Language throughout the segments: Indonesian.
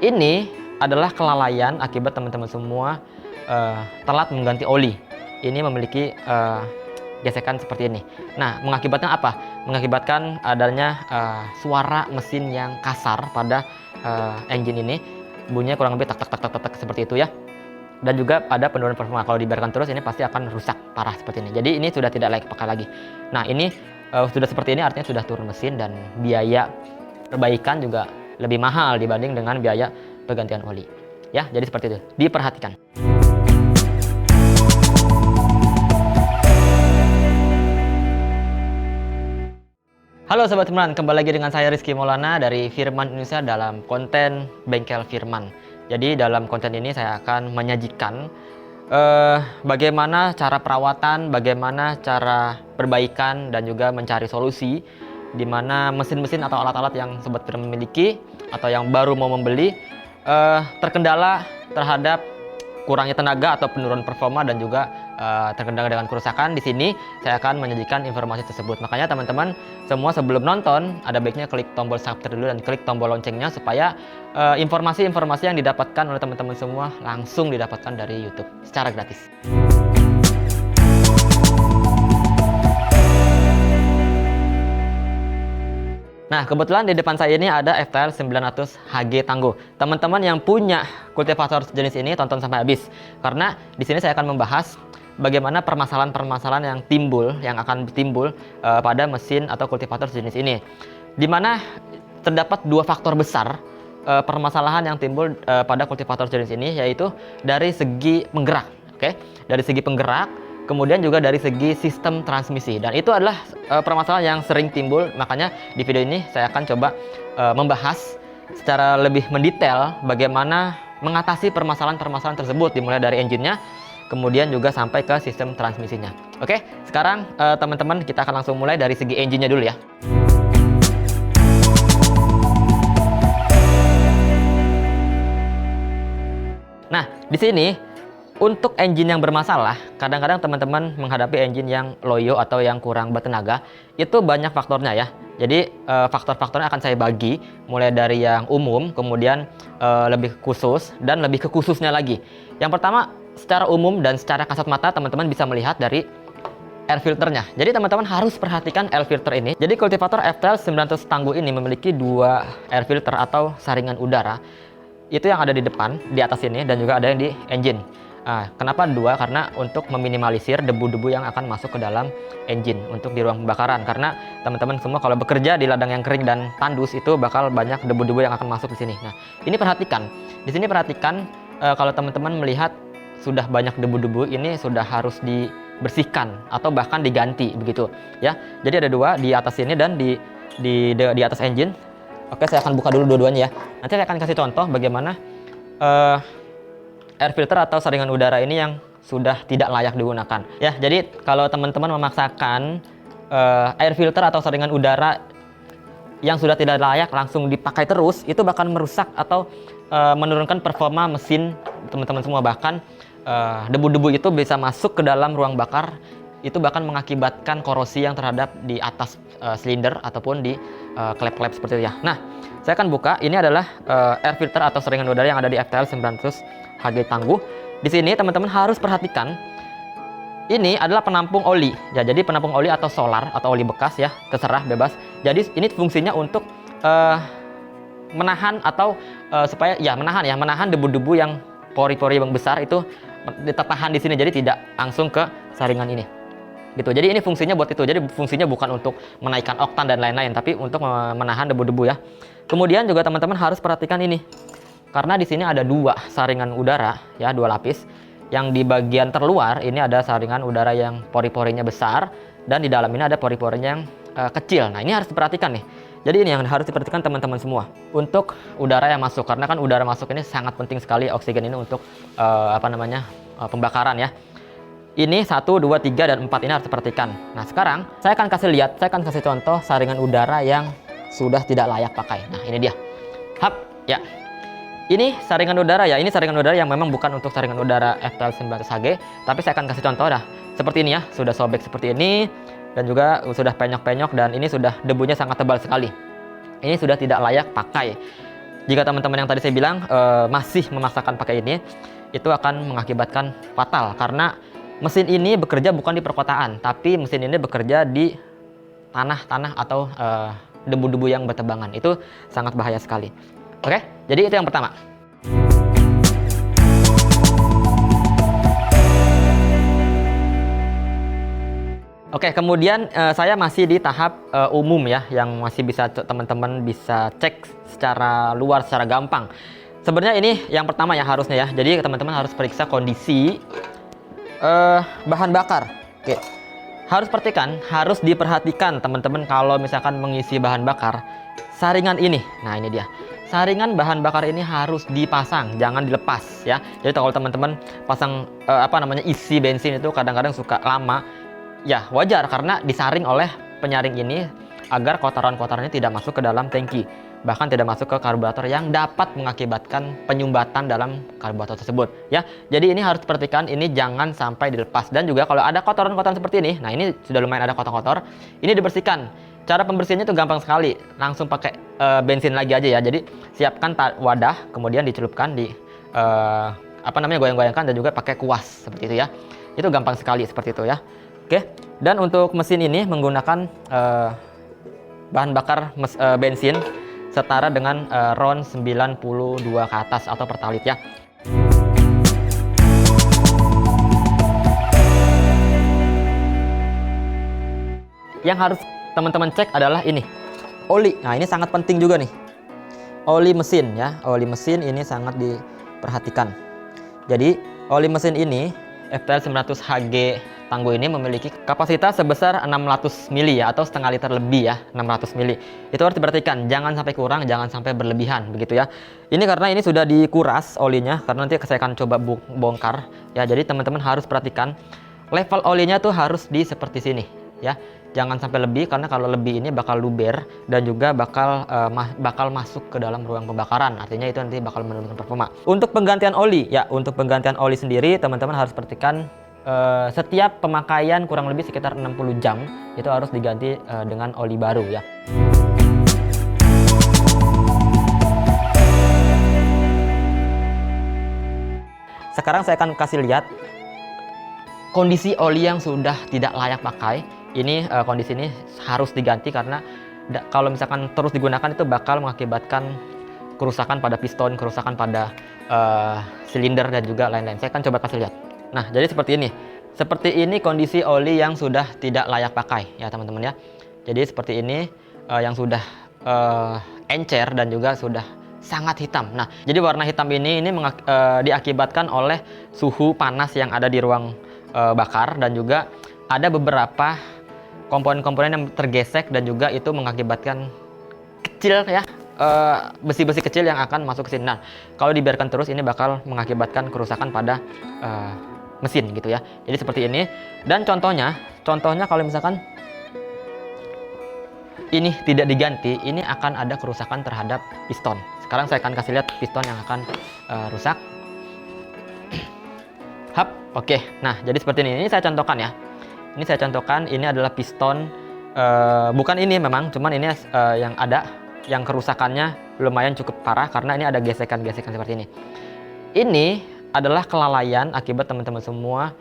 Ini adalah kelalaian akibat teman-teman semua telat mengganti oli. Ini memiliki gesekan seperti ini. Nah, mengakibatkan apa? Mengakibatkan adanya suara mesin yang kasar pada engine ini. Bunyinya kurang lebih tak tak tak tak tak seperti itu ya. Dan juga ada penurunan performa. Kalau dibiarkan terus ini pasti akan rusak parah seperti ini. Jadi ini sudah tidak layak pakai lagi. Nah, ini sudah seperti ini artinya sudah turun mesin dan biaya perbaikan juga lebih mahal dibanding dengan biaya pergantian oli. Ya, jadi seperti itu. Diperhatikan. Halo Sobat Firman, kembali lagi dengan saya Rizky Maulana dari Firman Indonesia dalam konten Bengkel Firman. Jadi dalam konten ini saya akan menyajikan bagaimana cara perawatan, bagaimana cara perbaikan dan juga mencari solusi di mana mesin-mesin atau alat-alat yang Sobat Firman miliki atau yang baru mau membeli terkendala terhadap kurangnya tenaga atau penurunan performa dan juga terkendala dengan kerusakan. Di sini saya akan menyajikan informasi tersebut. Makanya teman-teman semua sebelum nonton ada baiknya klik tombol subscribe dulu dan klik tombol loncengnya supaya informasi-informasi yang didapatkan oleh teman-teman semua langsung didapatkan dari YouTube secara gratis. Nah, kebetulan di depan saya ini ada FTL 900 HG Tangguh. Teman-teman yang punya kultivator jenis ini tonton sampai habis. Karena di sini saya akan membahas bagaimana permasalahan-permasalahan yang akan timbul pada mesin atau kultivator jenis ini. Di mana terdapat dua faktor besar permasalahan yang timbul pada kultivator jenis ini, yaitu dari segi penggerak, oke? Dari segi penggerak, kemudian juga dari segi sistem transmisi, dan itu adalah permasalahan yang sering timbul. Makanya di video ini saya akan coba membahas secara lebih mendetail bagaimana mengatasi permasalahan-permasalahan tersebut, dimulai dari engine-nya, kemudian juga sampai ke sistem transmisinya. Oke, sekarang teman-teman kita akan langsung mulai dari segi engine-nya dulu ya. Nah, di sini untuk engine yang bermasalah, kadang-kadang teman-teman menghadapi engine yang loyo atau yang kurang bertenaga, itu banyak faktornya ya. Jadi faktor-faktornya akan saya bagi mulai dari yang umum, kemudian lebih khusus, dan lebih ke khususnya lagi. Yang pertama, secara umum dan secara kasat mata teman-teman bisa melihat dari air filternya. Jadi teman-teman harus perhatikan air filter ini. Jadi kultivator FTL 900 Tangguh ini memiliki dua air filter atau saringan udara. Itu yang ada di depan, di atas ini, dan juga ada yang di engine. Kenapa dua? Karena untuk meminimalisir debu-debu yang akan masuk ke dalam engine untuk di ruang pembakaran. Karena teman-teman semua kalau bekerja di ladang yang kering dan tandus itu bakal banyak debu-debu yang akan masuk di sini. Nah, ini perhatikan. Di sini perhatikan kalau teman-teman melihat sudah banyak debu-debu, ini sudah harus dibersihkan atau bahkan diganti begitu ya. Jadi ada dua di atas ini dan di atas engine. Oke, saya akan buka dulu dua-duanya ya. Nanti saya akan kasih contoh bagaimana air filter atau saringan udara ini yang sudah tidak layak digunakan ya. Jadi kalau teman-teman memaksakan air filter atau saringan udara yang sudah tidak layak langsung dipakai terus, itu bakal merusak atau menurunkan performa mesin teman-teman semua. Bahkan debu-debu itu bisa masuk ke dalam ruang bakar, itu bahkan mengakibatkan korosi yang terhadap di atas silinder ataupun di klep-klep seperti itu ya. Nah, saya akan buka. Ini adalah air filter atau saringan udara yang ada di FTL 900 HG Tangguh. Di sini teman-teman harus perhatikan, ini adalah penampung oli ya. Jadi penampung oli atau solar atau oli bekas ya, terserah bebas. Jadi ini fungsinya untuk menahan atau supaya ya menahan debu-debu yang pori-pori yang besar itu tertahan di sini, jadi tidak langsung ke saringan ini gitu. Jadi ini fungsinya buat itu. Jadi fungsinya bukan untuk menaikkan oktan dan lain-lain, tapi untuk menahan debu-debu ya. Kemudian juga teman-teman harus perhatikan ini, karena di sini ada dua saringan udara ya, dua lapis. Yang di bagian terluar ini ada saringan udara yang pori-porinya besar, dan di dalam ini ada pori-porinya yang kecil. Nah, ini harus diperhatikan nih. Jadi ini yang harus diperhatikan teman-teman semua untuk udara yang masuk, karena kan udara masuk ini sangat penting sekali, oksigen ini untuk pembakaran ya. Ini 1, 2, 3, dan 4 ini harus diperhatikan. Nah, sekarang saya akan kasih contoh saringan udara yang sudah tidak layak pakai. Nah, ini dia. Hap, ya. Ini saringan udara ya. Ini saringan udara yang memang bukan untuk saringan udara FTL 900 HG, tapi saya akan kasih contoh dah. Seperti ini ya, sudah sobek seperti ini, dan juga sudah penyok-penyok, dan ini sudah debunya sangat tebal sekali. Ini sudah tidak layak pakai. jika teman-teman yang tadi saya bilang masih memaksakan pakai ini, itu akan mengakibatkan fatal karena mesin ini bekerja bukan di perkotaan, tapi mesin ini bekerja di tanah-tanah atau debu-debu yang bertebangan. Itu sangat bahaya sekali. Oke, jadi itu yang pertama. Oke, kemudian saya masih di tahap umum ya, yang masih bisa teman-teman bisa cek secara luar, secara gampang. Sebenarnya ini yang pertama ya harusnya ya. Jadi teman-teman harus periksa kondisi bahan bakar. Oke, harus diperhatikan teman-teman kalau misalkan mengisi bahan bakar saringan ini. Nah ini dia. Saringan bahan bakar ini harus dipasang, jangan dilepas ya. Jadi kalau teman-teman pasang isi bensin itu kadang-kadang suka lama. Ya wajar karena disaring oleh penyaring ini agar kotoran-kotorannya tidak masuk ke dalam tangki, bahkan tidak masuk ke karburator yang dapat mengakibatkan penyumbatan dalam karburator tersebut ya. Jadi ini harus diperhatikan, ini jangan sampai dilepas. Dan juga kalau ada kotoran-kotoran seperti ini, nah ini sudah lumayan ada kotor-kotor, ini dibersihkan. Cara pembersihannya itu gampang sekali, langsung pakai bensin lagi aja ya. Jadi siapkan wadah, kemudian dicelupkan di goyang-goyangkan, dan juga pakai kuas seperti itu ya. Itu gampang sekali seperti itu ya. Oke, dan untuk mesin ini menggunakan bahan bakar bensin setara dengan RON 92 ke atas atau pertalit ya. Yang harus teman-teman cek adalah ini, oli. Nah ini sangat penting juga nih, oli mesin ya. Oli mesin ini sangat diperhatikan. Jadi oli mesin ini FTL 900 HG Tangguh ini memiliki kapasitas sebesar 600 mili ya, atau setengah liter lebih ya, 600 mili. Itu harus diperhatikan, jangan sampai kurang, jangan sampai berlebihan begitu ya. Ini karena ini sudah dikuras olinya, karena nanti saya akan coba bongkar ya. Jadi teman-teman harus perhatikan level olinya tuh harus di seperti sini ya. Jangan sampai lebih, karena kalau lebih ini bakal luber dan juga bakal masuk ke dalam ruang pembakaran. Artinya itu nanti bakal menurunkan performa. Untuk penggantian oli ya, untuk penggantian oli sendiri teman-teman harus perhatikan setiap pemakaian kurang lebih sekitar 60 jam itu harus diganti dengan oli baru ya. Sekarang saya akan kasih lihat kondisi oli yang sudah tidak layak pakai. Ini kondisi ini harus diganti karena kalau misalkan terus digunakan itu bakal mengakibatkan kerusakan pada piston, kerusakan pada silinder dan juga lain-lain. Saya akan coba kasih lihat. Nah, jadi seperti ini. Seperti ini kondisi oli yang sudah tidak layak pakai ya teman-teman ya. Jadi seperti ini yang sudah encer dan juga sudah sangat hitam. Nah, jadi warna hitam ini diakibatkan oleh suhu panas yang ada di ruang bakar, dan juga ada beberapa komponen-komponen yang tergesek dan juga itu mengakibatkan kecil ya, besi-besi kecil yang akan masuk ke sini. Nah, kalau dibiarkan terus ini bakal mengakibatkan kerusakan pada mesin gitu ya. Jadi seperti ini. Dan contohnya kalau misalkan ini tidak diganti, ini akan ada kerusakan terhadap piston. Sekarang saya akan kasih lihat piston yang akan rusak. Hap, oke. Nah, jadi seperti ini. Ini saya contohkan ya. Ini saya contohkan, ini adalah piston, bukan ini memang, cuman ini yang ada, yang kerusakannya lumayan cukup parah karena ini ada gesekan-gesekan seperti ini. Ini adalah kelalaian akibat teman-teman semua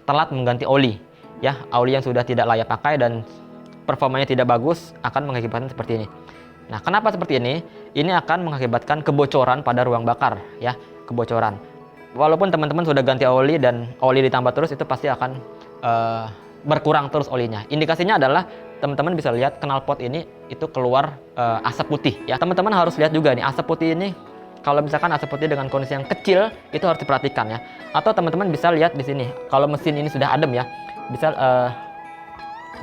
telat mengganti oli ya. Oli yang sudah tidak layak pakai dan performanya tidak bagus akan mengakibatkan seperti ini. Nah, kenapa seperti ini? Ini akan mengakibatkan kebocoran pada ruang bakar ya, kebocoran. Walaupun teman-teman sudah ganti oli dan oli ditambah terus, itu pasti akan berkurang terus olinya. Indikasinya adalah teman-teman bisa lihat knalpot ini itu keluar asap putih ya. Teman-teman harus lihat juga nih, asap putih ini kalau misalkan asap putih dengan kondisi yang kecil itu harus diperhatikan ya. Atau teman-teman bisa lihat di sini, kalau mesin ini sudah adem ya, bisa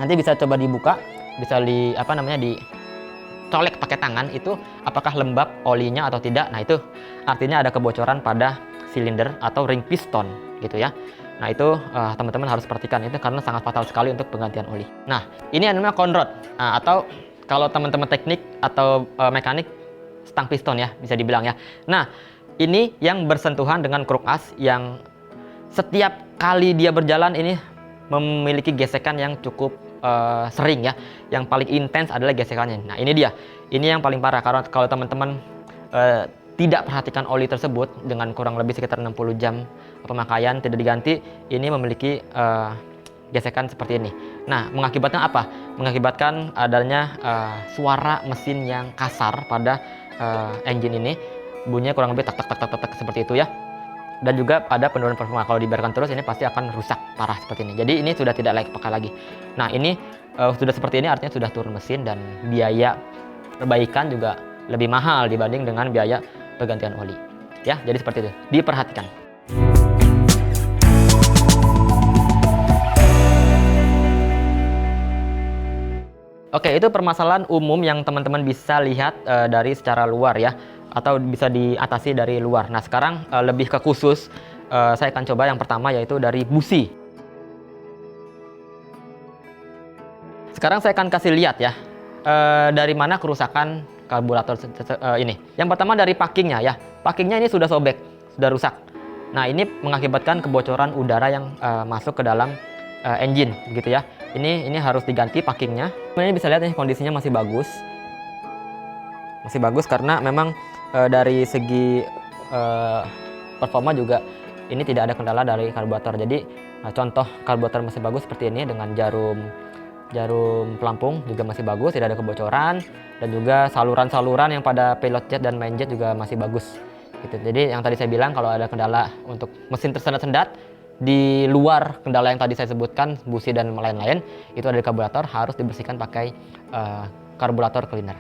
nanti bisa coba dibuka, bisa dicolek pakai tangan, itu apakah lembab olinya atau tidak. Nah, itu artinya ada kebocoran pada silinder atau ring piston gitu ya. Nah, itu teman-teman harus perhatikan itu karena sangat fatal sekali untuk penggantian oli. Nah, ini yang namanya conrod, atau kalau teman-teman teknik atau mekanik, stang piston ya, bisa dibilang ya. Nah, ini yang bersentuhan dengan kruk as yang setiap kali dia berjalan ini memiliki gesekan yang cukup sering ya. Yang paling intens adalah gesekannya. Nah, ini dia. Ini yang paling parah karena kalau teman-teman tidak perhatikan oli tersebut dengan kurang lebih sekitar 60 jam pemakaian tidak diganti, ini memiliki gesekan seperti ini. Nah, mengakibatkan apa? Mengakibatkan adanya suara mesin yang kasar pada engine ini, bunyinya kurang lebih tak tak tak tak tak, tak seperti itu ya. Dan juga ada penurunan performa. Kalau dibiarkan terus ini pasti akan rusak parah seperti ini. Jadi ini sudah tidak layak pakai lagi. Nah, ini sudah seperti ini artinya sudah turun mesin dan biaya perbaikan juga lebih mahal dibanding dengan biaya pergantian oli. Ya, jadi seperti itu. Diperhatikan. Oke, itu permasalahan umum yang teman-teman bisa lihat dari secara luar ya, atau bisa diatasi dari luar. Nah, sekarang lebih ke khusus, saya akan coba yang pertama yaitu dari busi. Sekarang saya akan kasih lihat ya, dari mana kerusakan karburator ini. Yang pertama dari packingnya ya, packingnya ini sudah sobek, sudah rusak. Nah, ini mengakibatkan kebocoran udara yang masuk ke dalam engine, begitu ya. Ini harus diganti packingnya. Ini bisa lihat nih kondisinya masih bagus karena memang dari segi performa juga ini tidak ada kendala dari karburator. Jadi contoh karburator masih bagus seperti ini dengan jarum pelampung juga masih bagus, tidak ada kebocoran, dan juga saluran-saluran yang pada pilot jet dan main jet juga masih bagus. Gitu. Jadi yang tadi saya bilang kalau ada kendala untuk mesin tersendat-sendat di luar kendala yang tadi saya sebutkan, busi dan lain-lain, itu ada di karburator, harus dibersihkan pakai karburator cleaner.